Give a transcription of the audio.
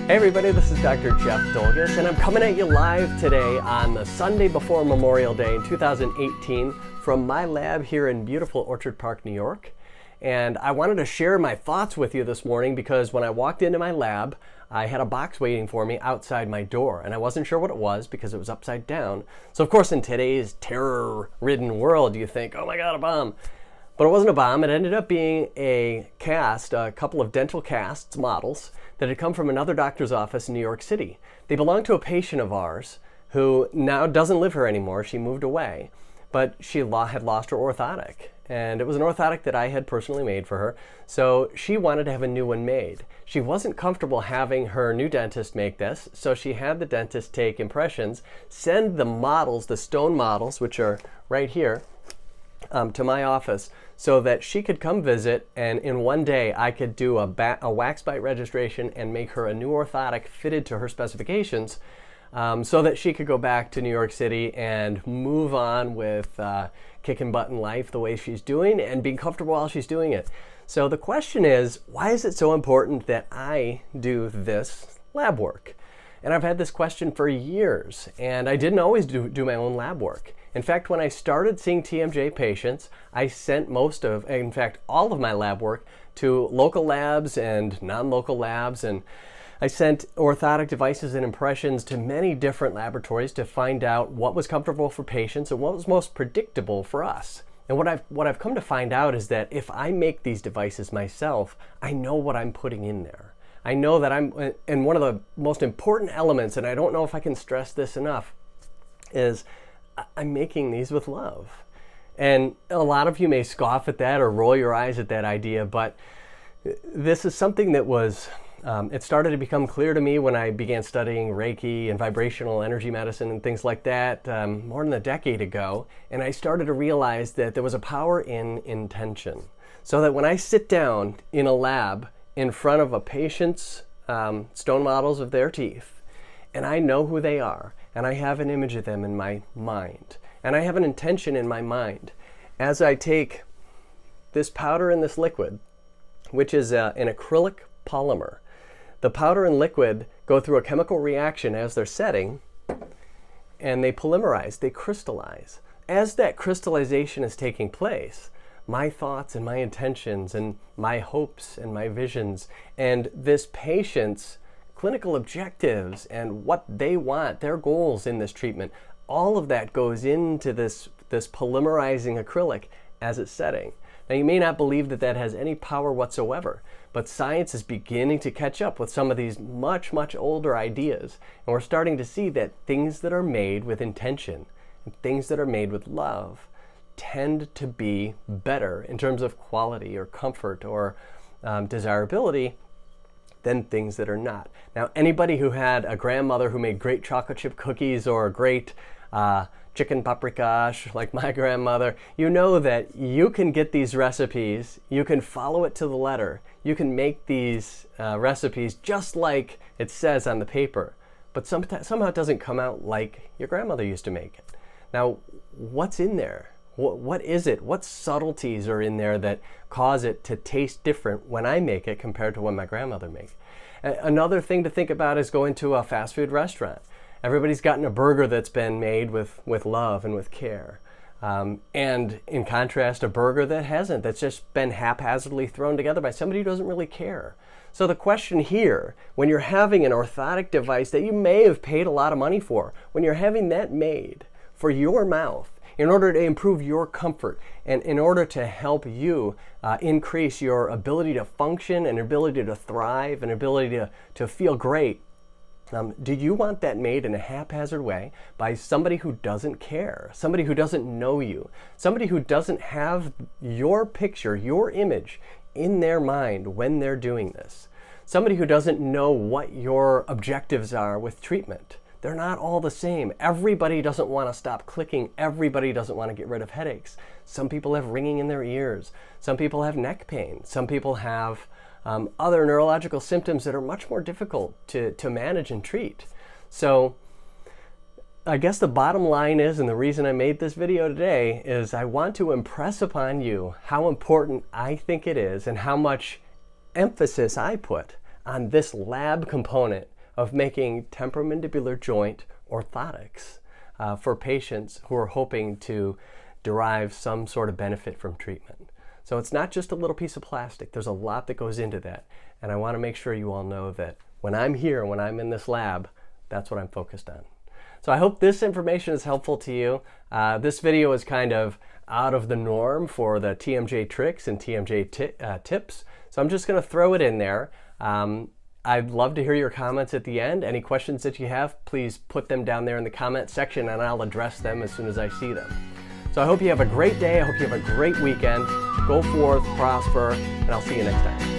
Hey everybody, this is Dr. Jeff Dolgus, and I'm coming at you live today on the Sunday before Memorial Day in 2018 from my lab here in beautiful Orchard Park, New York. And I wanted to share my thoughts with you this morning because when I walked into my lab, I had a box waiting for me outside my door, and I wasn't sure what it was because it was upside down. So of course in today's terror-ridden world, you think, oh my God, a bomb. But it wasn't a bomb. It ended up being a couple of dental casts, models, that had come from another doctor's office in New York City. They belonged to a patient of ours who now doesn't live here anymore. She moved away, but she had lost her orthotic. And it was an orthotic that I had personally made for her. So she wanted to have a new one made. She wasn't comfortable having her new dentist make this, so she had the dentist take impressions, send the models, the stone models, which are right here, to my office so that she could come visit, and in one day I could do a wax bite registration and make her a new orthotic fitted to her specifications, so that she could go back to New York City and move on with kicking butt in life the way she's doing and being comfortable while she's doing it. So the question is, why is it so important that I do this lab work? And I've had this question for years, and I didn't always do my own lab work. In fact, when I started seeing TMJ patients, I sent in fact, all of my lab work to local labs and non-local labs, and I sent orthotic devices and impressions to many different laboratories to find out what was comfortable for patients and what was most predictable for us. And what I've come to find out is that if I make these devices myself, I know what I'm putting in there. I know that and one of the most important elements, and I don't know if I can stress this enough, is I'm making these with love. And a lot of you may scoff at that or roll your eyes at that idea, but this is something that it started to become clear to me when I began studying Reiki and vibrational energy medicine and things like that more than a decade ago. And I started to realize that there was a power in intention. So that when I sit down in a lab in front of a patient's stone models of their teeth, and I know who they are, and I have an image of them in my mind, and I have an intention in my mind, as I take this powder and this liquid, which is an acrylic polymer. The powder and liquid go through a chemical reaction as they're setting, and they polymerize, they crystallize. As that crystallization is taking place, my thoughts and my intentions and my hopes and my visions and this patient's clinical objectives and what they want, their goals in this treatment, all of that goes into this polymerizing acrylic as it's setting. Now you may not believe that that has any power whatsoever, but science is beginning to catch up with some of these much, much older ideas. And we're starting to see that things that are made with intention and things that are made with love tend to be better in terms of quality or comfort or desirability than things that are not. Now, anybody who had a grandmother who made great chocolate chip cookies or great chicken paprikash like my grandmother, you know that you can get these recipes, you can follow it to the letter, you can make these recipes just like it says on the paper, but somehow it doesn't come out like your grandmother used to make it. Now, what's in there? What is it? What subtleties are in there that cause it to taste different when I make it compared to when my grandmother made it? Another thing to think about is going to a fast food restaurant. Everybody's gotten a burger that's been made with love and with care. And in contrast, a burger that hasn't, that's just been haphazardly thrown together by somebody who doesn't really care. So the question here, when you're having an orthotic device that you may have paid a lot of money for, when you're having that made for your mouth, in order to improve your comfort and in order to help you increase your ability to function and ability to thrive and ability to feel great, do you want that made in a haphazard way by somebody who doesn't care, somebody who doesn't know you, somebody who doesn't have your picture, your image in their mind when they're doing this, somebody who doesn't know what your objectives are with treatment? They're not all the same. Everybody doesn't want to stop clicking. Everybody doesn't want to get rid of headaches. Some people have ringing in their ears. Some people have neck pain. Some people have other neurological symptoms that are much more difficult to manage and treat. So I guess the bottom line is, and the reason I made this video today, is I want to impress upon you how important I think it is and how much emphasis I put on this lab component of making temporomandibular joint orthotics for patients who are hoping to derive some sort of benefit from treatment. So it's not just a little piece of plastic. There's a lot that goes into that. And I want to make sure you all know that when I'm here, when I'm in this lab, that's what I'm focused on. So I hope this information is helpful to you. This video is kind of out of the norm for the TMJ tricks and TMJ tips. So I'm just going to throw it in there. I'd love to hear your comments at the end. Any questions that you have, please put them down there in the comment section and I'll address them as soon as I see them. So I hope you have a great day. I hope you have a great weekend. Go forth, prosper, and I'll see you next time.